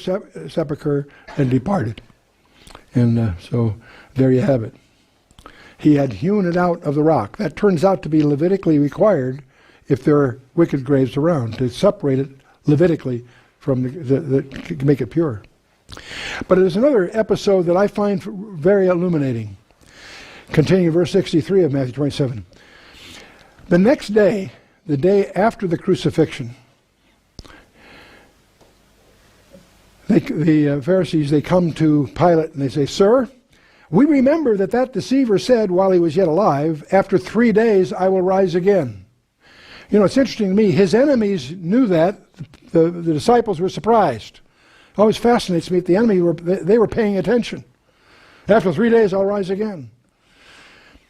A: sepulchre and departed. And so there you have it. He had hewn it out of the rock. That turns out to be Levitically required if there are wicked graves around, to separate it Levitically from to make it pure. But there's another episode that I find very illuminating. Continuing verse 63 of Matthew 27. The next day, the day after the crucifixion, the Pharisees, they come to Pilate and they say, Sir, we remember that deceiver said while he was yet alive, after 3 days I will rise again. You know, it's interesting to me, his enemies knew that. The disciples were surprised. It always fascinates me that the enemy, they were paying attention. After 3 days I'll rise again.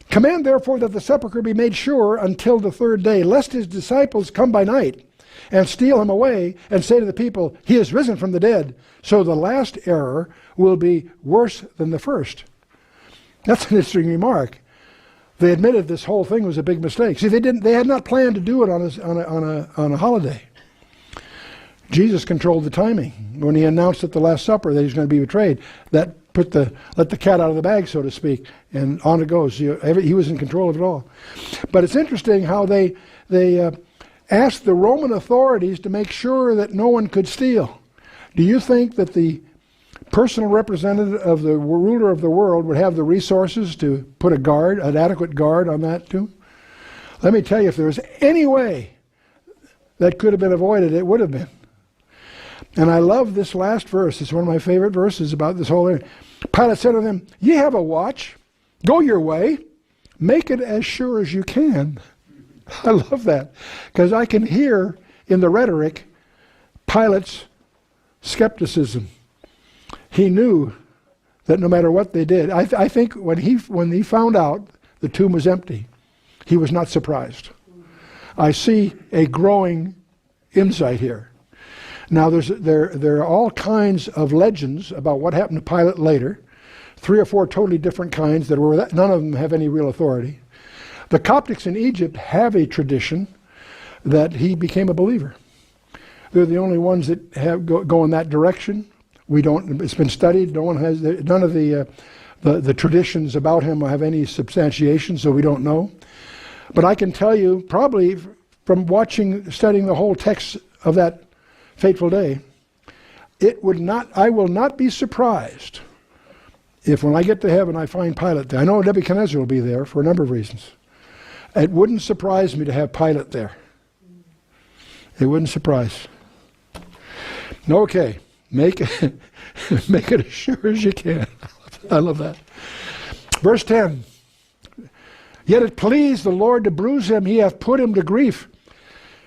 A: Command therefore that the sepulchre be made sure until the third day, lest his disciples come by night and steal him away and say to the people, he is risen from the dead. So the last error will be worse than the first. That's an interesting remark. They admitted this whole thing was a big mistake. See, they had not planned to do it on a holiday. Jesus controlled the timing. When he announced at the Last Supper that he's going to be betrayed, that let the cat out of the bag, so to speak, and on it goes. He was in control of it all. But it's interesting how they asked the Roman authorities to make sure that no one could steal. Do you think that the personal representative of the ruler of the world would have the resources to put an adequate guard on that too? Let me tell you, if there was any way that could have been avoided, it would have been. And I love this last verse. It's one of my favorite verses about this whole area. Pilate said to them, ye have a watch, go your way, make it as sure as you can. I love that, because I can hear in the rhetoric Pilate's skepticism. He knew that no matter what they did, I think when he found out the tomb was empty, he was not surprised. I see a growing insight here. Now there are all kinds of legends about what happened to Pilate later, 3 or 4 totally different kinds none of them have any real authority. The Coptics in Egypt have a tradition that he became a believer. They're the only ones that go in that direction. We don't. It's been studied. None of the traditions about him have any substantiation, so we don't know. But I can tell you, probably from studying the whole text of that fateful day, I will not be surprised if when I get to heaven I find Pilate there. I know Nebuchadnezzar will be there for a number of reasons. It wouldn't surprise me to have Pilate there. It wouldn't surprise. Okay, make it as sure as you can. I love that. Verse 10. Yet it pleased the Lord to bruise him, he hath put him to grief.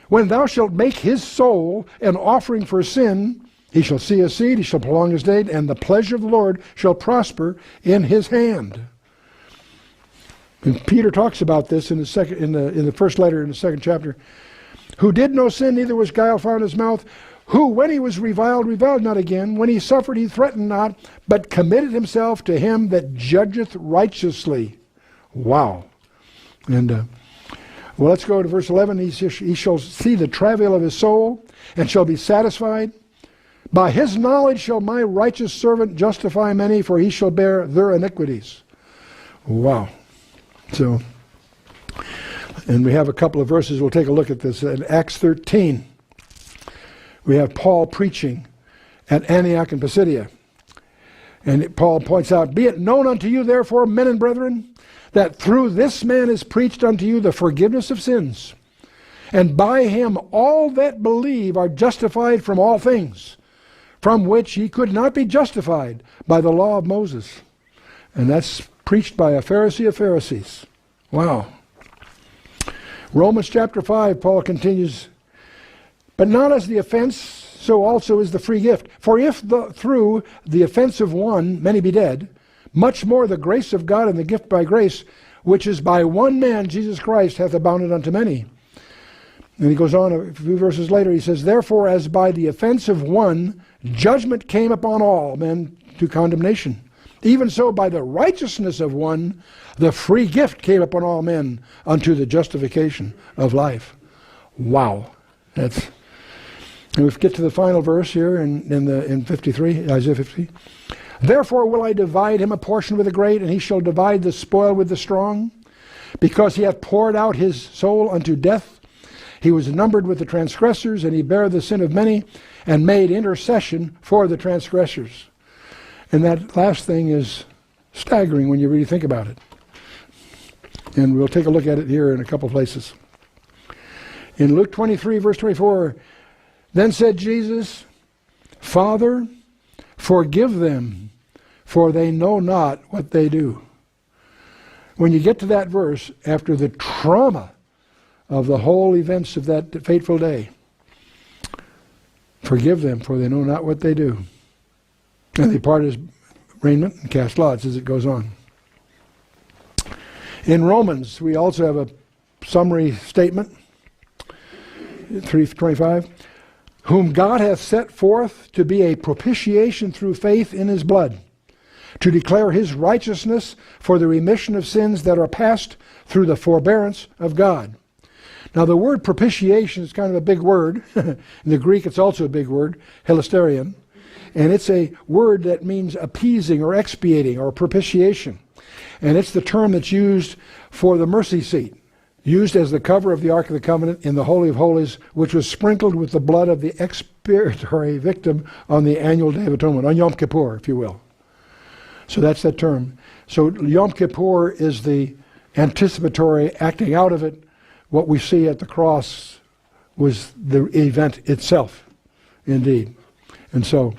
A: When thou shalt make his soul an offering for sin, He shall see his seed, he shall prolong his days, and the pleasure of the Lord shall prosper in his hand. And Peter talks about this in the first letter in the second chapter. Who did no sin, neither was guile found in his mouth. Who, when he was reviled, reviled not again. When he suffered, he threatened not, but committed himself to him that judgeth righteously. Wow. And well, let's go to verse 11. He shall see the travail of his soul, and shall be satisfied. By his knowledge shall my righteous servant justify many, for he shall bear their iniquities. Wow. So, and we have a couple of verses. We'll take a look at this. In Acts 13, we have Paul preaching at Antioch and Pisidia. And Paul points out, be it known unto you, therefore, men and brethren, that through this man is preached unto you the forgiveness of sins. And by him all that believe are justified from all things, from which ye could not be justified by the law of Moses. And that's preached by a Pharisee of Pharisees. Wow. Romans chapter 5, Paul continues, but not as the offense, so also is the free gift. For if through the offense of one many be dead, much more the grace of God and the gift by grace, which is by one man, Jesus Christ, hath abounded unto many. And he goes on a few verses later, he says, therefore as by the offense of one, judgment came upon all men to condemnation. Even so, by the righteousness of one, the free gift came upon all men unto the justification of life. Wow. And we get to the final verse here in 53, Isaiah 53. Therefore will I divide him a portion with the great, and he shall divide the spoil with the strong, because he hath poured out his soul unto death. He was numbered with the transgressors, and he bare the sin of many, and made intercession for the transgressors. And that last thing is staggering when you really think about it. And we'll take a look at it here in a couple places. In Luke 23, verse 24, then said Jesus, Father, forgive them, for they know not what they do. When you get to that verse, after the trauma of the whole events of that fateful day, forgive them, for they know not what they do. And they part his raiment and cast lots as it goes on. In Romans, we also have a summary statement, 3:25, whom God hath set forth to be a propitiation through faith in his blood, to declare his righteousness for the remission of sins that are past through the forbearance of God. Now the word propitiation is kind of a big word. In the Greek it's also a big word, hilasterion. And it's a word that means appeasing or expiating or propitiation. And it's the term that's used for the mercy seat, used as the cover of the Ark of the Covenant in the Holy of Holies, which was sprinkled with the blood of the expiatory victim on the annual Day of Atonement, on Yom Kippur, if you will. So that's that term. So Yom Kippur is the anticipatory acting out of it. What we see at the cross was the event itself, indeed. And so,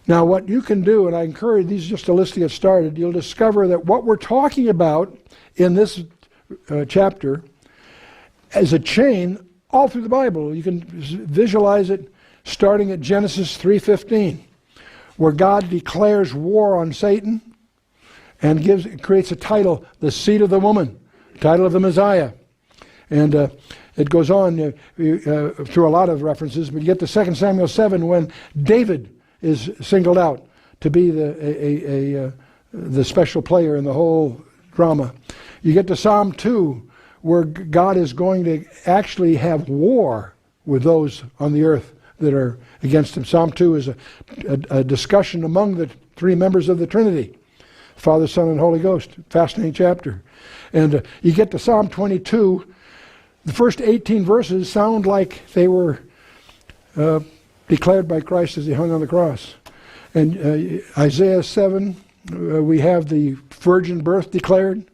A: now what you can do, and I encourage these just a list to get started, you'll discover that what we're talking about in this chapter is a chain all through the Bible. You can visualize it starting at Genesis 3:15, where God declares war on Satan and creates a title, the seed of the woman, title of the Messiah. And it goes on through a lot of references, but you get to 2 Samuel 7 when David is singled out to be the special player in the whole drama. You get to Psalm 2 where God is going to actually have war with those on the earth that are against him. Psalm 2 is a discussion among the three members of the Trinity, Father, Son, and Holy Ghost. Fascinating chapter. And you get to Psalm 22. The first 18 verses sound like they were declared by Christ as he hung on the cross. And Isaiah 7, we have the virgin birth declared.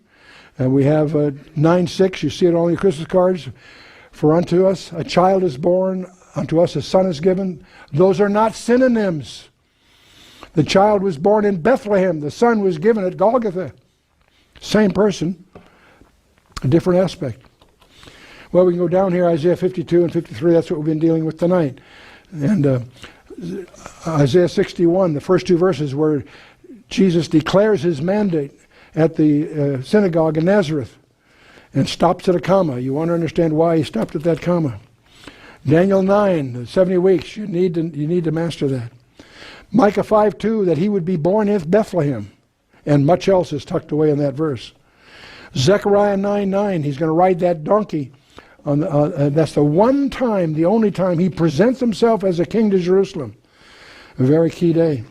A: And we have 9:6, you see it on your Christmas cards. For unto us a child is born, unto us a son is given. Those are not synonyms. The child was born in Bethlehem. The son was given at Golgotha. Same person, a different aspect. Well, we can go down here, Isaiah 52 and 53. That's what we've been dealing with tonight. And Isaiah 61, the first two verses where Jesus declares his mandate at the synagogue in Nazareth and stops at a comma. You want to understand why he stopped at that comma. Daniel 9, the 70 weeks, you need to master that. Micah 5:2, that he would be born in Bethlehem. And much else is tucked away in that verse. Zechariah 9:9, he's going to ride that donkey. That's the one time, the only time he presents himself as a king to Jerusalem. A very key day.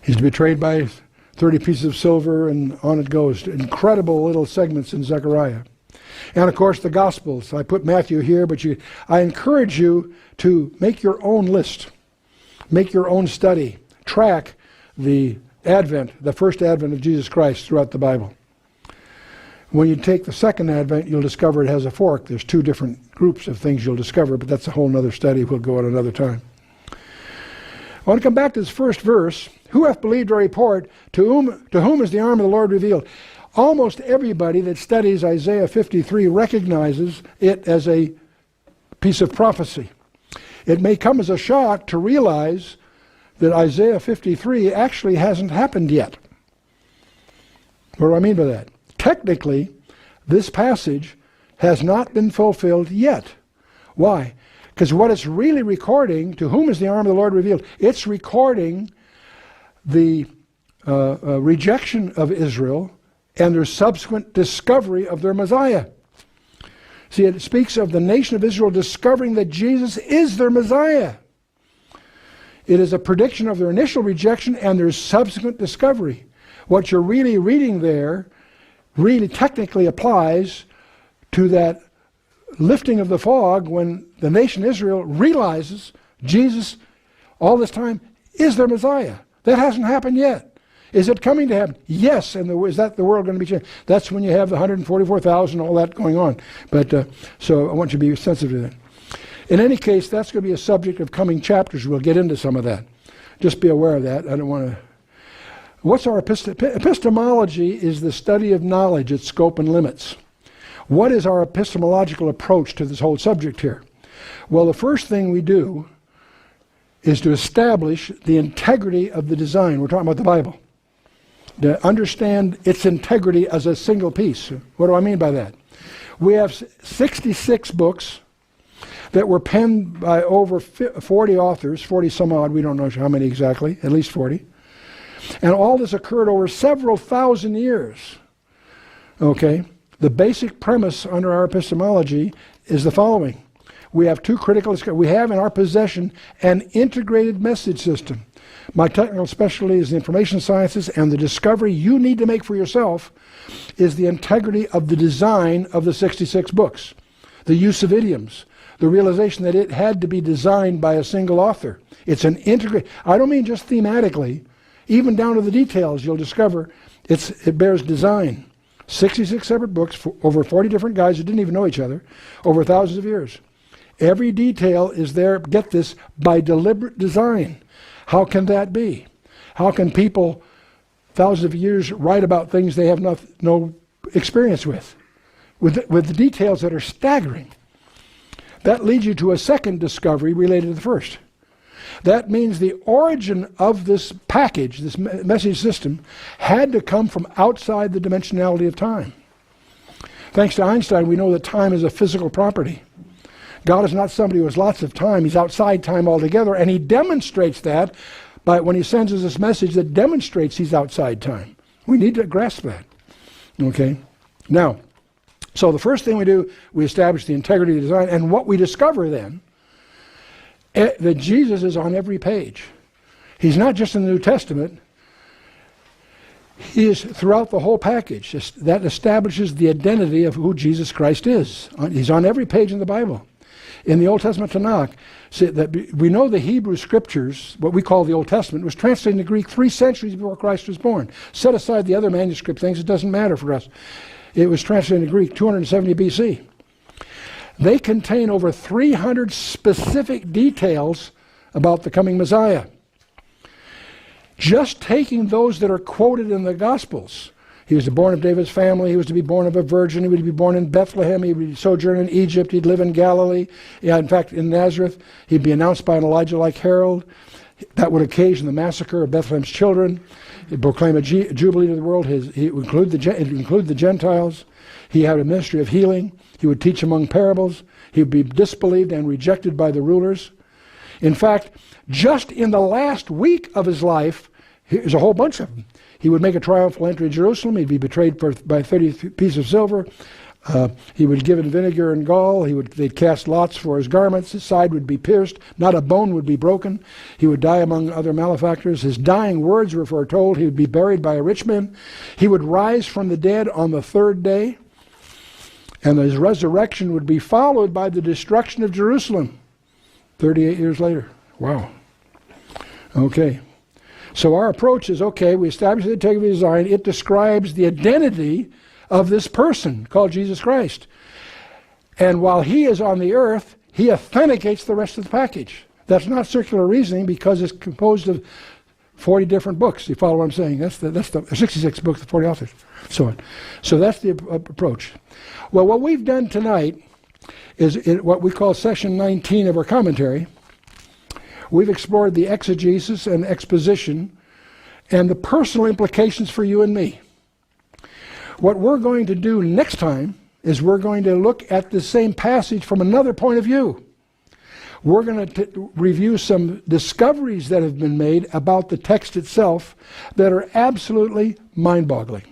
A: He's betrayed by 30 pieces of silver, and on it goes. Incredible little segments in Zechariah. And of course the Gospels. I put Matthew here, but I encourage you to make your own list. Make your own study. Track the Advent, the first Advent of Jesus Christ throughout the Bible. When you take the second Advent, you'll discover it has a fork. There's two different groups of things you'll discover, but that's a whole other study. We'll go at another time. I want to come back to this first verse. Who hath believed our report? To whom is the arm of the Lord revealed? Almost everybody that studies Isaiah 53 recognizes it as a piece of prophecy. It may come as a shock to realize that Isaiah 53 actually hasn't happened yet. What do I mean by that? Technically, this passage has not been fulfilled yet. Why? Because what it's really recording, to whom is the arm of the Lord revealed? It's recording the rejection of Israel and their subsequent discovery of their Messiah. See, it speaks of the nation of Israel discovering that Jesus is their Messiah. It is a prediction of their initial rejection and their subsequent discovery. What you're really reading there really technically applies to that lifting of the fog when the nation Israel realizes Jesus all this time is their Messiah. That hasn't happened yet. Is it coming to happen? Yes. And is that the world going to be changed? That's when you have the 144,000, all that going on. But so I want you to be sensitive to that. In any case, that's going to be a subject of coming chapters. We'll get into some of that. Just be aware of that. I don't want to... What's our epistemology? Is the study of knowledge, its scope and limits. What is our epistemological approach to this whole subject here? Well, the first thing we do is to establish the integrity of the design. We're talking about the Bible. To understand its integrity as a single piece. What do I mean by that? We have 66 books that were penned by over 40 authors, 40 some odd, we don't know how many exactly, at least 40. And all this occurred over several thousand years. Okay? The basic premise under our epistemology is the following. We have two critical, we have in our possession an integrated message system. My technical specialty is the information sciences, and the discovery you need to make for yourself is the integrity of the design of the 66 books. The use of idioms, the realization that it had to be designed by a single author. It's an integrated, I don't mean just thematically, even down to the details you'll discover it bears design. 66 separate books, over 40 different guys who didn't even know each other, over thousands of years. Every detail is there, get this, by deliberate design. How can that be? How can people, thousands of years, write about things they have no experience with the details that are staggering? That leads you to a second discovery related to the first. That means the origin of this package, this message system, had to come from outside the dimensionality of time. Thanks to Einstein, we know that time is a physical property. God is not somebody who has lots of time. He's outside time altogether, and he demonstrates that by when he sends us this message that demonstrates he's outside time. We need to grasp that. Okay? Now, so the first thing we do, we establish the integrity of design, and what we discover then, that Jesus is on every page. He's not just in the New Testament. He is throughout the whole package. That establishes the identity of who Jesus Christ is. He's on every page in the Bible. In the Old Testament Tanakh, we know the Hebrew Scriptures, what we call the Old Testament, was translated into Greek 3 centuries before Christ was born. Set aside the other manuscript things, it doesn't matter for us. It was translated into Greek 270 BC. They contain over 300 specific details about the coming Messiah. Just taking those that are quoted in the Gospels He was born of David's family. He was to be born of a virgin. He would be born in Bethlehem. He would sojourn in Egypt. He'd live in Galilee. Yeah, in fact, in Nazareth. He'd be announced by an Elijah like herald. That would occasion the massacre of Bethlehem's children. He'd proclaim a jubilee to the world. He would include the Gentiles. He had a ministry of healing. He would teach among parables. He would be disbelieved and rejected by the rulers. In fact, just in the last week of his life, here's a whole bunch of them. He would make a triumphal entry to Jerusalem. He'd be betrayed by 30 pieces of silver. He would give it vinegar and gall. They'd cast lots for his garments. His side would be pierced. Not a bone would be broken. He would die among other malefactors. His dying words were foretold. He would be buried by a rich man. He would rise from the dead on the third day. And his resurrection would be followed by the destruction of Jerusalem 38 years later. Wow. Okay. So our approach is, okay, we establish the integrity of design. It describes the identity of this person called Jesus Christ. And while he is on the earth, he authenticates the rest of the package. That's not circular reasoning because it's composed of 40 different books. You follow what I'm saying? That's the 66 books, the 40 authors, so on. So that's the approach. Well, what we've done tonight is in what we call session 19 of our commentary. We've explored the exegesis and exposition and the personal implications for you and me. What we're going to do next time is we're going to look at the same passage from another point of view. We're going to review some discoveries that have been made about the text itself that are absolutely mind-boggling.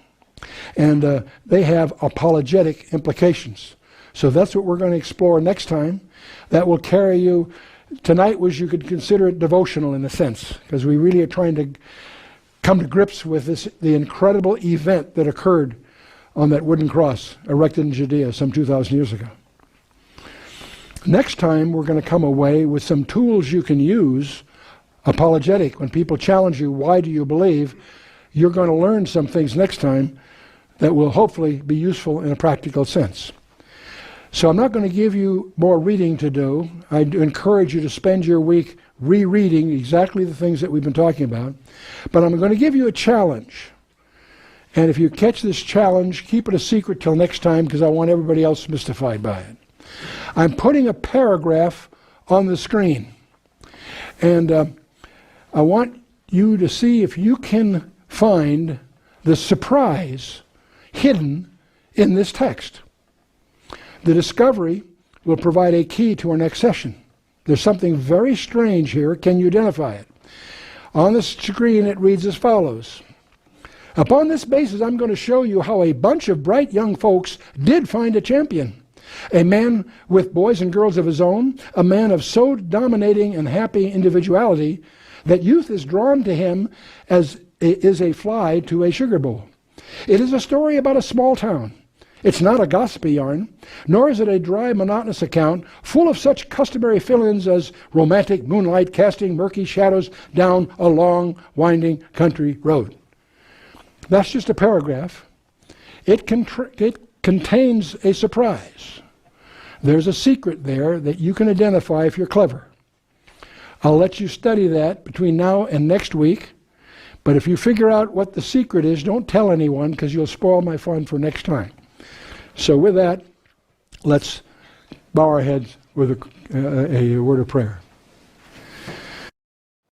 A: And they have apologetic implications. So that's what we're going to explore next time. That will carry you. Tonight you could consider it devotional in a sense, because we really are trying to come to grips with the incredible event that occurred on that wooden cross erected in Judea some 2,000 years ago. Next time, we're going to come away with some tools you can use, apologetic. When people challenge you, why do you believe? You're going to learn some things next time that will hopefully be useful in a practical sense. So I'm not going to give you more reading to do. I encourage you to spend your week rereading exactly the things that we've been talking about. But I'm going to give you a challenge. And if you catch this challenge, keep it a secret till next time, because I want everybody else mystified by it. I'm putting a paragraph on the screen. And I want you to see if you can find the surprise hidden in this text. The discovery will provide a key to our next session. There's something very strange here. Can you identify it? On the screen it reads as follows. Upon this basis, I'm going to show you how a bunch of bright young folks did find a champion. A man with boys and girls of his own, a man of so dominating and happy individuality that youth is drawn to him as is a fly to a sugar bowl. It is a story about a small town. It's not a gossipy yarn, nor is it a dry, monotonous account full of such customary fill-ins as romantic moonlight casting murky shadows down a long, winding country road. That's just a paragraph. It contains a surprise. There's a secret there that you can identify if you're clever. I'll let you study that between now and next week. But if you figure out what the secret is, don't tell anyone, because you'll spoil my fun for next time. So with that, let's bow our heads with a word of prayer.